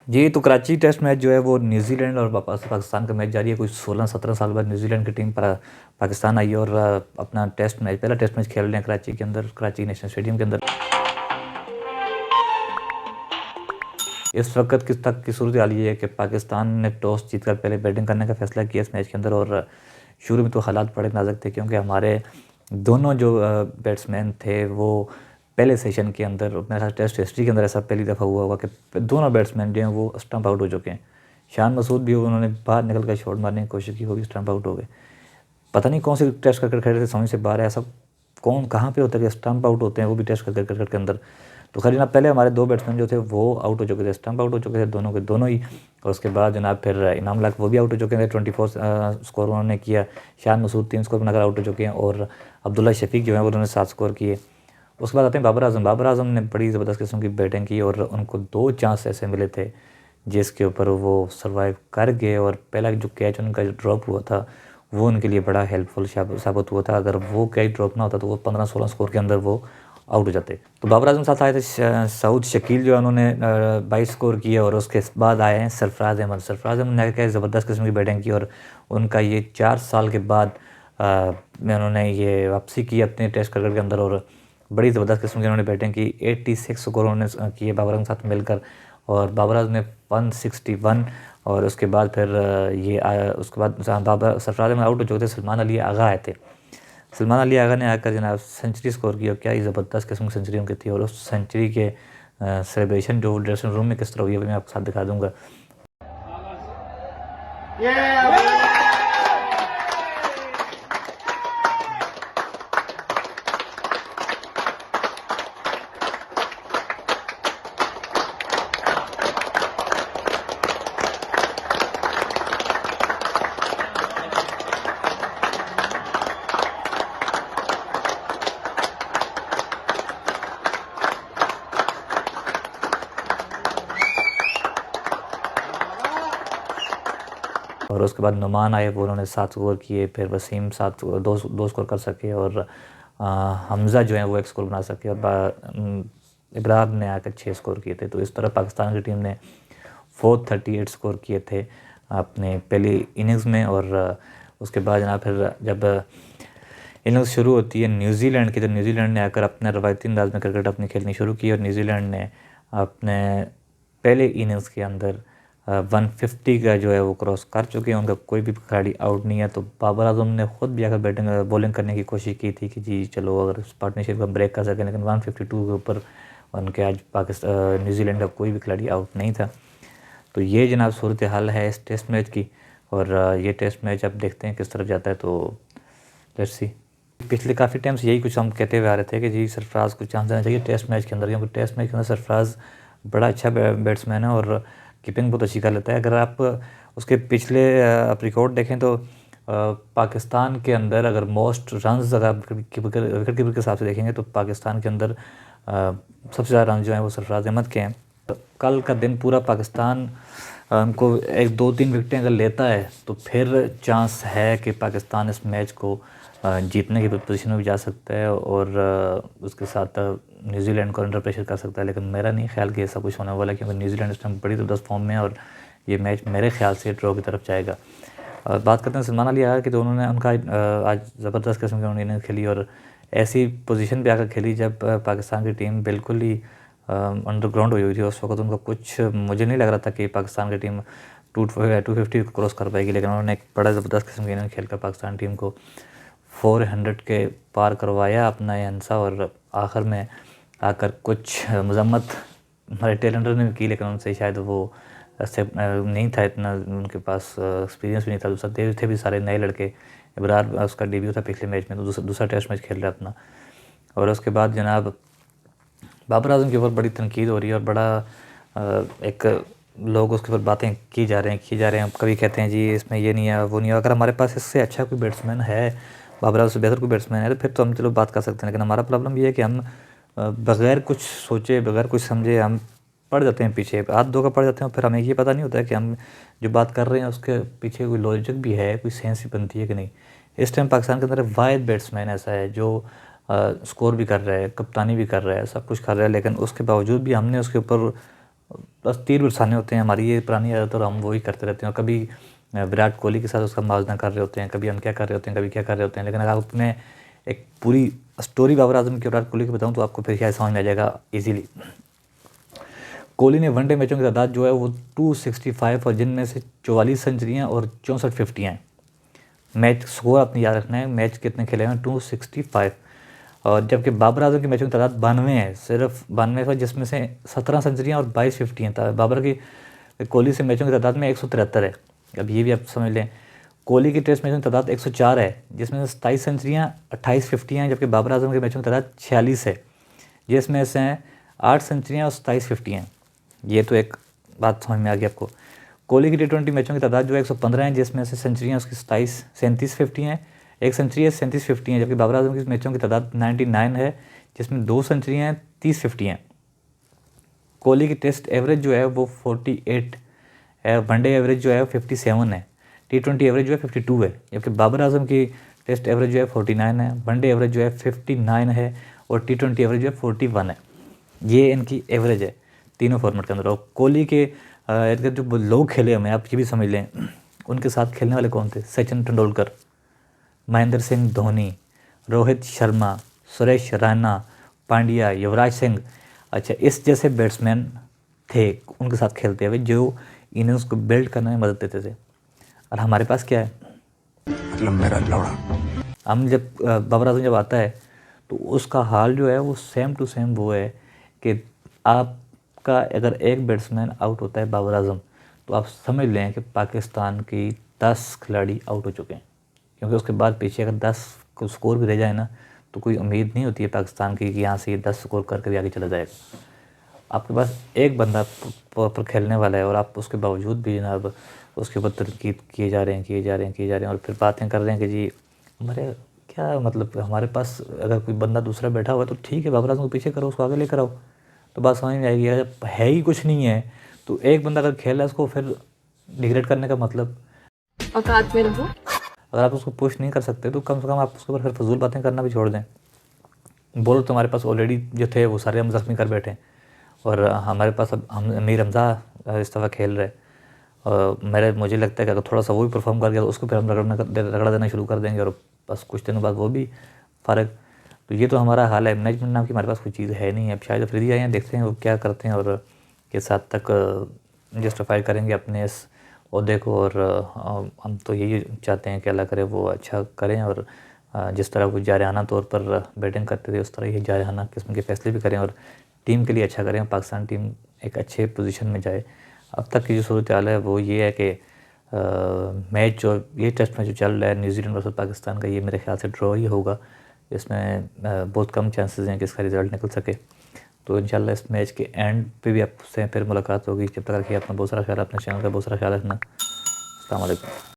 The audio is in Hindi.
जी, तो कराची टेस्ट मैच जो है वो न्यूज़ीलैंड और वापस पाकिस्तान का मैच जारी है। कोई 16-17 साल बाद न्यूज़ीलैंड की टीम पाकिस्तान आई है और अपना टेस्ट मैच पहला टेस्ट मैच खेल रहे हैं कराची के अंदर, कराची नेशनल स्टेडियम के अंदर। इस वक़्त किस तक की सूरत हाल ये है कि पाकिस्तान ने टॉस जीतकर पहले बैटिंग करने का फ़ैसला किया इस मैच के अंदर और शुरू में तो हालात बड़े नाज़ुक थे क्योंकि हमारे दोनों जो बैट्समैन थे वो पहले सेशन के अंदर मेरे ख्याल टेस्ट हिस्ट्री के अंदर ऐसा पहली दफ़ा हुआ होगा कि दोनों बैट्समैन जो हैं वो स्टंप आउट हो चुके हैं। शान मसूद भी उन्होंने बाहर निकल कर शॉट मारने की कोशिश की, वो भी स्टंप आउट हो गए। पता नहीं कौन सी टेस्ट क्रिकेट खेल रहे थे, समझ से बाहर है। ऐसा कौन कहाँ पे होता है कि स्टंप आउट होते हैं वो भी टेस्ट क्रिकेट के अंदर। तो खैर जनाब पहले हमारे दो बैट्समैन जो थे वो आउट हो चुके थे, स्टंप आउट हो चुके थे दोनों के दोनों ही। और उसके बाद जनाब फिर इनाम लाख वो भी आउट हो चुके थे, 24 स्कोर उन्होंने किया। शान मसूद 3 स्कोर बनाकर आउट हो चुके हैं और अब्दुल्ला शफीक जो है उन्होंने 7 स्कोर किए। उसके बाद आते हैं बाबर आजम। बाबर आजम ने बड़ी ज़बरदस्त किस्म की बैटिंग की और उनको 2 चांस ऐसे मिले थे जिसके ऊपर वो सर्वाइव कर गए और पहला जो कैच उनका ड्रॉप हुआ था वो उनके लिए बड़ा हेल्पफुल साबित हुआ था। अगर वो कैच ड्रॉप ना होता तो वो 15-16 स्कोर के अंदर वो आउट हो जाते। तो बाबर आजम साथ आए थे सऊद शकील जो है उन्होंने 22 स्कोर किए और उसके बाद आए हैं सरफराज अहमद। सरफराज अहमद ने क्या ज़बरदस्त किस्म की बैटिंग की और उनका ये 4 साल के बाद में उन्होंने ये वापसी की अपने टेस्ट क्रिकेट के अंदर और बड़ी ज़बरदस्त किस्म की उन्होंने बैटिंग की। 86 स्कोर उन्होंने किए बाबर आजम के साथ मिलकर और बाबर आजम ने 161 और उसके बाद फिर उसके बाद सरफराज अहमद आउट हो चुके थे। सलमान अली आगा आए थे। सलमान अली आगा ने आकर जनाब सेंचुरी स्कोर की और क्या ही ज़बरदस्त किस्म की सेंचुरी उनकी थी और उस सेंचुरी के सेलिब्रेशन जो ड्रेसिंग रूम में किस तरह हुई है मैं आपके साथ दिखा दूंगा। और उसके बाद नुमान आए, वो उन्होंने 7 स्कोर किए। फिर वसीम 2 स्कोर कर सके और हमज़ा जो है वो 1 स्कोर बना सके और इब्रार ने आकर 6 स्कोर किए थे। तो इस तरह पाकिस्तान की टीम ने 438 स्कोर किए थे अपने पहली इनिंग्स में। और उसके बाद जनाब फिर जब इनिंग्स शुरू होती है न्यूज़ीलैंड की तो न्यूज़ीलैंड ने आकर अपने रवायती अंदाज में क्रिकेट अपनी खेलनी शुरू की और न्यूज़ीलैंड ने अपने पहले इनिंग्स के अंदर 150 का जो है वो क्रॉस कर चुके हैं। उनका कोई भी खिलाड़ी आउट नहीं है। तो बाबर आजम ने खुद भी आकर बॉलिंग करने की कोशिश की थी कि जी चलो अगर इस पार्टनरशिप का ब्रेक कर सकें, लेकिन 152 के ऊपर उनके आज पाकिस्तान न्यूज़ीलैंड का कोई भी खिलाड़ी आउट नहीं था। तो ये जनाब सूरत हाल है इस टेस्ट मैच की और ये टेस्ट मैच अब देखते हैं किस तरफ जाता है। तो लेट्स सी। पिछले काफ़ी टाइम से यही कुछ हम कहते हुए आ रहे थे कि जी सरफराज को चांस देना चाहिए टेस्ट मैच के अंदर, क्योंकि टेस्ट मैच के अंदर सरफराज बड़ा अच्छा बैट्समैन है और कीपिंग बहुत अच्छी कर लेता है। अगर आप उसके पिछले आप रिकॉर्ड देखें तो पाकिस्तान के अंदर अगर मोस्ट रन्स अगर आप विकेट कीपर के हिसाब से देखेंगे तो पाकिस्तान के अंदर सबसे ज़्यादा रन जो हैं वो सरफराज अहमद के हैं। तो कल का दिन पूरा पाकिस्तान को 1-2-3 विकेटें अगर लेता है तो फिर चांस है कि पाकिस्तान इस मैच को जीतने की पोजीशन में भी जा सकता है और उसके साथ न्यूज़ीलैंड को अंडर प्रेशर कर सकता है। लेकिन मेरा नहीं ख्याल कि ऐसा कुछ होने वाला है, क्योंकि न्यूज़ीलैंड इस टाइम बड़ी ज़बरदस्त फॉर्म में है और ये मैच मेरे ख्याल से ड्रॉ की तरफ जाएगा। बात करते हैं सलमान अली आगा की, तो उन्होंने उनका आज ज़बरदस्त किस्म की उन्होंने इनिंग्स खेली और ऐसी पोजीशन पे आकर खेली जब पाकिस्तान की टीम बिल्कुल ही अंडरग्राउंड हुई थी। उस वक्त उनका कुछ मुझे नहीं लग रहा था कि पाकिस्तान की टीम 250 को क्रॉस कर पाएगी, लेकिन उन्होंने एक बड़ा ज़बरदस्त किस्म की इनिंग खेलकर पाकिस्तान टीम को 400 के पार करवाया अपना ये अंसा। और आखिर में आकर कुछ मजम्मत हमारे टेलेंटर ने भी की, लेकिन उनसे शायद वो एक्सेप्ट नहीं था, इतना उनके पास एक्सपीरियंस भी नहीं था। दूसरा थे भी सारे नए लड़के। इब्रार उसका डेब्यू था पिछले मैच में, तो दूसरा टेस्ट मैच खेल रहा अपना। और उसके बाद जनाब बाबर आजम के ऊपर बड़ी तनकीद हो रही है और बड़ा एक लोग उसके ऊपर बातें की जा रहे हैं। कभी कहते हैं जी इसमें ये नहीं है वो नहीं है। अगर हमारे पास इससे अच्छा कोई बैट्समैन है, बाबर आजम से बेहतर कोई बैट्समैन है, तो फिर तो हम चलो बात कर सकते हैं। लेकिन हमारा प्रॉब्लम ये है कि हम बग़ैर कुछ सोचे बग़ैर कुछ समझे हम पड़ जाते हैं पीछे, हाथ धो कर पड़ जाते हैं। फिर हमें ये पता नहीं होता है कि हम जो बात कर रहे हैं उसके पीछे कोई लॉजिक भी है, कोई सेंस भी बनती है कि नहीं। इस टाइम पाकिस्तान के अंदर वाहिद बैट्समैन ऐसा है जो स्कोर भी कर रहा है, कप्तानी भी कर रहा है, सब कुछ कर रहा है, लेकिन उसके बावजूद भी हमने उसके ऊपर बस तीर बरसाने होते हैं, हमारी ये पुरानी आदत और हम वही करते रहते हैं। और कभी विराट कोहली के साथ उसका मुआवजा कर रहे होते हैं, कभी हम क्या कर रहे होते हैं, कभी क्या कर रहे होते हैं। लेकिन अगर आपने एक पूरी स्टोरी बाबर आजम की, विराट कोहली की बताऊँ तो आपको फिर शायद समझ में आ जाएगा ईजीली। कोहली ने वनडे मैचों की तादाद जो है वो 265 और जिनमें से 44 सेंचुरियाँ और 64 फिफ्टियाँ हैं। मैच स्कोर आपने याद रखना है, मैच कितने खेले हैं 265। और जबकि बाबर आजम की मैचों की तादाद 92 है, सिर्फ 92 है, जिसमें से 17 सेंचुरियाँ और 22 फिफ्टियाँ था। बाबर की कोहली से मैचों की तादाद में 173 है। अब ये भी आप समझ लें, कोहली की टेस्ट मैचों की तादाद 104 है, जिसमें से 27 सेंचुरियाँ 28 फिफ्टियाँ हैं। जबकि बाबर आजम की मैचों की तादाद 46 है, जिसमें से 8 सेंचुरियाँ और 27 फिफ्टियाँ हैं। ये तो एक बात समझ में आ गई आपको। कोहली की T20 मैचों की तादाद जो है 115 है, जिसमें से सेंचुरियाँ उसकी 37 50 हैं, एक सेंचुरी है 37 50 हैं। जबकि बाबर आजम की मैचों की तादाद 99 है, जिसमें 2 सेंचुरियाँ हैं 30 50 हैं। कोहली की टेस्ट एवरेज जो है वो 48 है, वनडे एवरेज जो है 57 है, T20 एवरेज जो है 52 है। जबकि बाबर आजम की टेस्ट एवरेज जो है 49 है, वनडे एवरेज जो है 59 है और T20 एवरेज जो है 41 है। ये इनकी एवरेज है तीनों फॉर्मेट के अंदर। और कोहली के जो लोग खेले हमें, आप ये भी समझ लें, उनके साथ खेलने वाले कौन थे? सचिन तेंदुलकर, महेंद्र सिंह धोनी, रोहित शर्मा, सुरेश रैना, पांड्या, युवराज सिंह। अच्छा, इस जैसे बैट्समैन थे उनके साथ खेलते हुए, जो इनिंग्स को बिल्ड करने में मदद देते थे। और हमारे पास क्या है, मतलब मेरा लौड़ा। हम जब बाबर आजम जब आता है तो उसका हाल जो है वो सेम टू सेम वो है कि आपका अगर एक बैट्समैन आउट होता है बाबर आजम, तो आप समझ लें कि पाकिस्तान की 10 खिलाड़ी आउट हो चुके हैं। क्योंकि उसके बाद पीछे अगर 10 को स्कोर भी रह जाए ना, तो कोई उम्मीद नहीं होती है पाकिस्तान की कि यहाँ से ये 10 स्कोर करके भी आगे चला जाएगा। आपके पास एक बंदा पर खेलने वाला है और आप उसके बावजूद भी जनाब उसके ऊपर तनकीद किए जा रहे हैं और फिर बातें कर रहे हैं कि जी हमारे क्या मतलब, हमारे पास अगर कोई बंदा दूसरा बैठा हुआ है तो ठीक है, बाबर आजम को पीछे करो, उसको आगे लेकर आओ, तो बात समझ में आएगी। जब है ही कुछ नहीं है तो एक बंदा अगर खेल रहा है उसको फिर डिग्रेड करने का मतलब, औकात में रहो। अगर आप उसको पुश नहीं कर सकते तो कम से कम आप उसके ऊपर फिर फजूल बातें करना भी छोड़ दें। बॉलर तो हमारे पास ऑलरेडी जो थे वो सारे हम जख्मी कर बैठे हैं और हमारे पास अब हम मीर हमज़ा इस दफ़ा खेल रहे। मुझे लगता है कि अगर थोड़ा सा वो भी परफॉर्म कर गया तो उसको फिर हम रगड़ा देना शुरू कर देंगे और बस कुछ दिनों बाद वो भी फ़र्क। तो ये तो हमारा हाल है। मैनेजमेंट नाम की हमारे पास कोई चीज़ है नहीं है। अब शायद अफरीदी आए हैं, देखते हैं वो क्या करते हैं और किस हद तक जस्टिफाई करेंगे अपने इस ओहदे को। और हम तो यही चाहते हैं कि अल्लाह करे वो अच्छा करें और जिस तरह वो जारहाना तौर पर बैटिंग करते थे उस तरह ही जारहाना किस्म के फैसले भी करें और टीम के लिए अच्छा करें, पाकिस्तान टीम एक अच्छे पोजीशन में जाए। अब तक की जो सूरत हाल है वो ये है कि मैच जो ये टेस्ट मैच जो चल रहा है न्यूजीलैंड वर्सेस पाकिस्तान का, ये मेरे ख्याल से ड्रॉ ही होगा। इसमें बहुत कम चांसेस हैं कि इसका रिज़ल्ट निकल सके। तो इंशाल्लाह इस मैच के एंड पे भी आपसे फिर मुलाकात होगी। जब तक रखिए अपना बहुत सारा ख्याल, अपने चैनल का बहुत सारा ख्याल रखना। अस्सलाम वालेकुम।